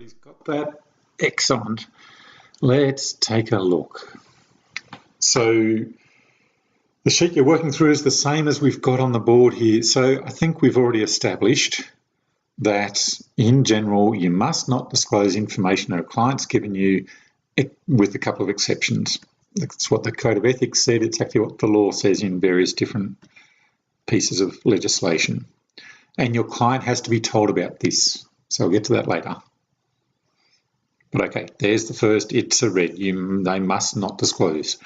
Everybody's got that? Excellent. Let's take a look. So the sheet you're working through is the same as we've got on the board here. So I think we've already established that in general you must not disclose information that a client's given you, with a couple of exceptions. That's what the Code of Ethics said. It's actually what the law says in various different pieces of legislation. And your client has to be told about this. So we'll get to that later. But okay, there's the first. It's a red. They must not disclose.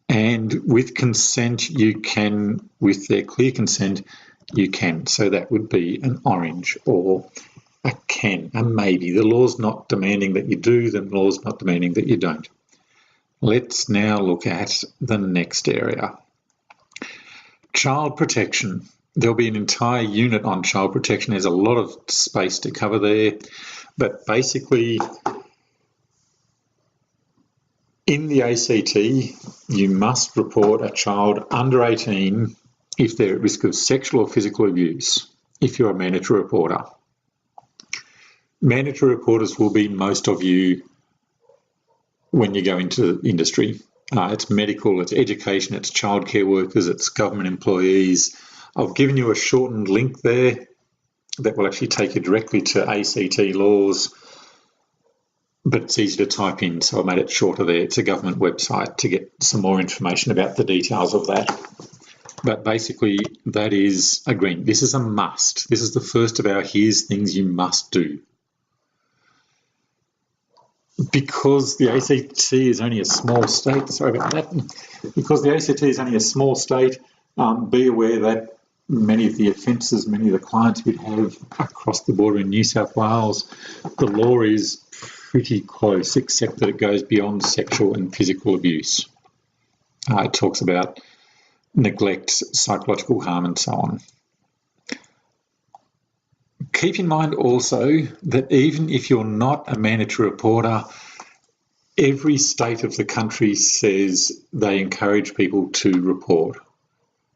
And with consent, you can, with their clear consent, you can. So that would be an orange or a can, a maybe. The law's not demanding that you do, the law's not demanding that you don't. Let's now look at the next area. Child protection. There'll be an entire unit on child protection. There's a lot of space to cover there. But basically, in the ACT, you must report a child under 18 if they're at risk of sexual or physical abuse, if you're a mandatory reporter. Mandatory reporters will be most of you when you go into industry. It's medical, it's education, it's childcare workers, it's government employees. I've given you a shortened link there that will actually take you directly to ACT laws, but it's easy to type in, so I made it shorter there. It's a government website to get some more information about the details of that. But basically, that is a green. This is a must. This is the first of our here's things you must do. Because the ACT is only a small state, sorry about that, because the ACT is only a small state, be aware that many of the offences, many of the clients we'd have across the border in New South Wales, the law is pretty close, except that it goes beyond sexual and physical abuse. It talks about neglect, psychological harm, and so on. Keep in mind also that even if you're not a mandatory reporter, every state of the country says they encourage people to report.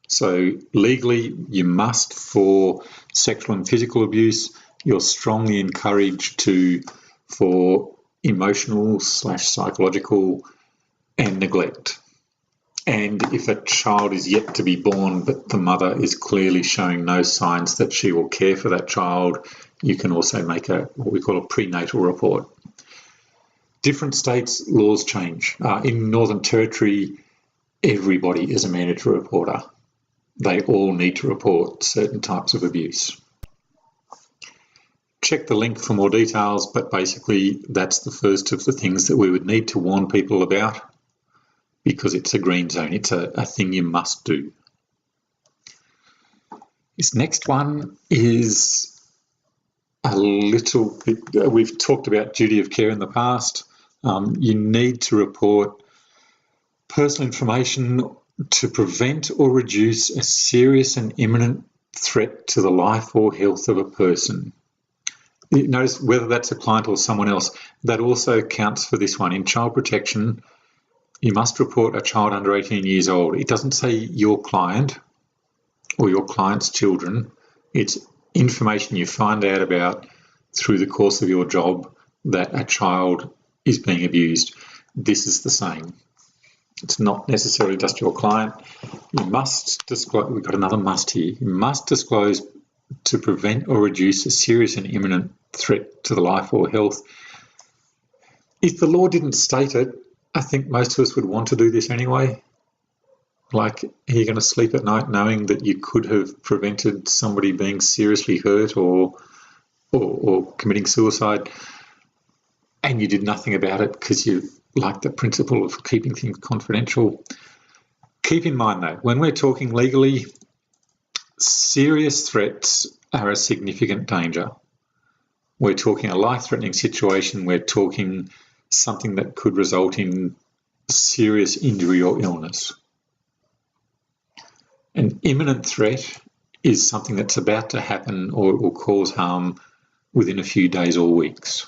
So legally, you must for sexual and physical abuse. You're strongly encouraged for emotional / psychological and neglect. And if a child is yet to be born, but the mother is clearly showing no signs that she will care for that child, you can also make what we call a prenatal report. Different states' laws change. In Northern Territory, everybody is a mandatory reporter. They all need to report certain types of abuse. Check the link for more details, but basically that's the first of the things that we would need to warn people about, because it's a green zone. It's a thing you must do. This next one is a little bit, we've talked about duty of care in the past. You need to report personal information to prevent or reduce a serious and imminent threat to the life or health of a person. You notice whether that's a client or someone else, that also counts for this one. In child protection, you must report a child under 18 years old. It doesn't say your client or your client's children. It's information you find out about through the course of your job that a child is being abused. This is the same. It's not necessarily just your client. You must disclose, we've got another must here. You must disclose to prevent or reduce a serious and imminent threat to the life or health. If the law didn't state it, I think most of us would want to do this anyway. Like, are you going to sleep at night knowing that you could have prevented somebody being seriously hurt or committing suicide, and you did nothing about it because you like the principle of keeping things confidential? Keep in mind though, when we're talking legally, serious threats are a significant danger. We're talking a life-threatening situation. We're talking something that could result in serious injury or illness. An imminent threat is something that's about to happen or will cause harm within a few days or weeks.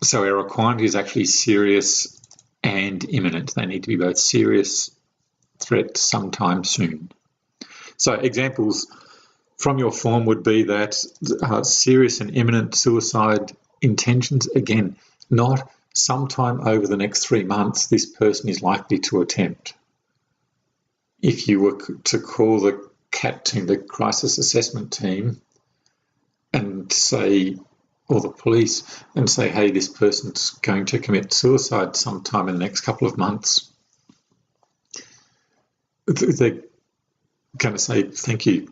So our requirement is actually serious and imminent. They need to be both serious threats sometime soon. So examples, from your form would be that serious and imminent suicide intentions, again, not sometime over the next 3 months this person is likely to attempt. If you were to call the CAT team, the crisis assessment team, and say, or the police, and say, hey, this person's going to commit suicide sometime in the next couple of months, they're going to say, thank you,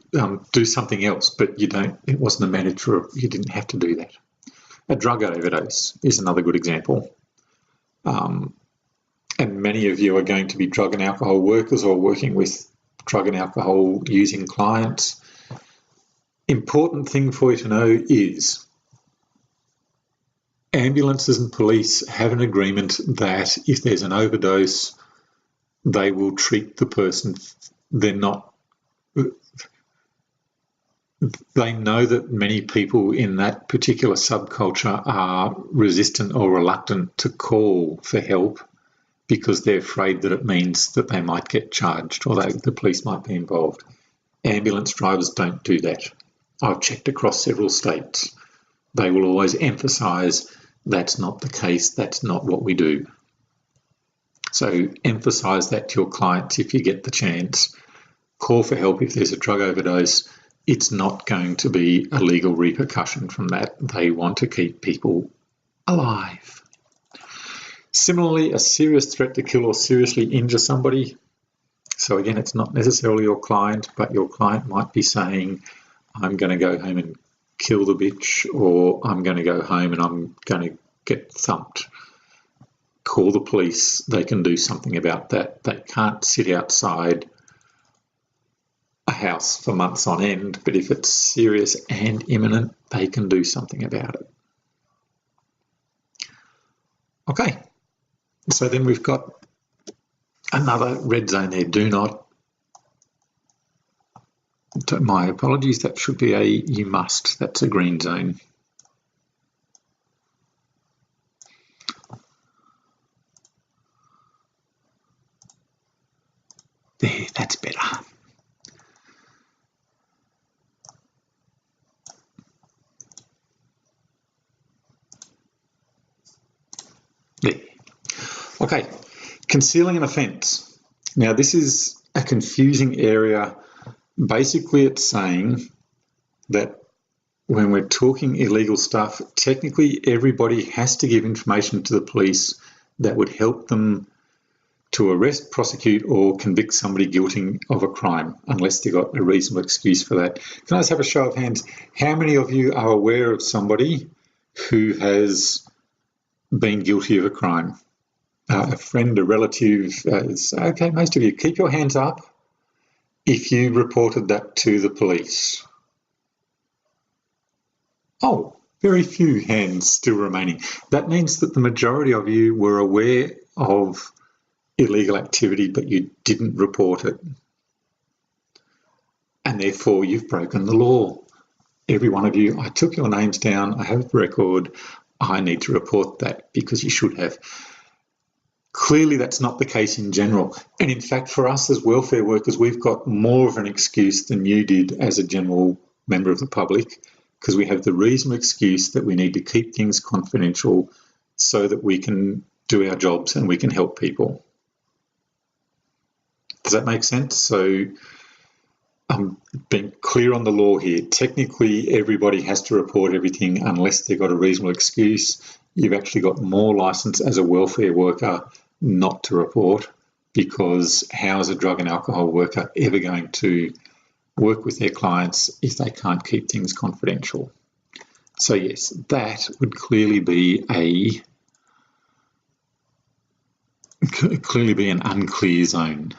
do something else, but you don't, it wasn't a mandatory, you didn't have to do that. A drug overdose is another good example. And many of you are going to be drug and alcohol workers or working with drug and alcohol using clients. Important thing for you to know is ambulances and police have an agreement that if there's an overdose, they will treat the person. They know that many people in that particular subculture are resistant or reluctant to call for help because they're afraid that it means that they might get charged or the police might be involved. Ambulance drivers don't do that. I've checked across several states. They will always emphasise that's not the case, that's not what we do. So emphasise that to your clients if you get the chance. Call for help if there's a drug overdose. It's not going to be a legal repercussion from that. They want to keep people alive. Similarly, a serious threat to kill or seriously injure somebody. So again, it's not necessarily your client, but your client might be saying, I'm going to go home and kill the bitch, or I'm going to go home and I'm going to get thumped. Call the police. They can do something about that. They can't sit outside a house for months on end, but if it's serious and imminent, they can do something about it. Okay, so then we've got another red zone there. Do not, my apologies, that should be a you must. That's a green zone. There, that's better. There. Okay, concealing an offence. Now, this is a confusing area. Basically, it's saying that when we're talking illegal stuff, technically everybody has to give information to the police that would help them to arrest, prosecute, or convict somebody guilty of a crime, unless they've got a reasonable excuse for that. Can I just have a show of hands? How many of you are aware of somebody who has been guilty of a crime? A friend, a relative? Okay, most of you. Keep your hands up if you reported that to the police. Oh, very few hands still remaining. That means that the majority of you were aware of illegal activity, but you didn't report it. And therefore, you've broken the law. Every one of you, I took your names down, I have a record, I need to report that because you should have. Clearly, that's not the case in general. And in fact, for us as welfare workers, we've got more of an excuse than you did as a general member of the public, because we have the reasonable excuse that we need to keep things confidential so that we can do our jobs and we can help people. Does that make sense? So I'm being clear on the law here. Technically, everybody has to report everything unless they've got a reasonable excuse. You've actually got more license as a welfare worker not to report, because how is a drug and alcohol worker ever going to work with their clients if they can't keep things confidential? So yes, that would clearly be an unclear zone.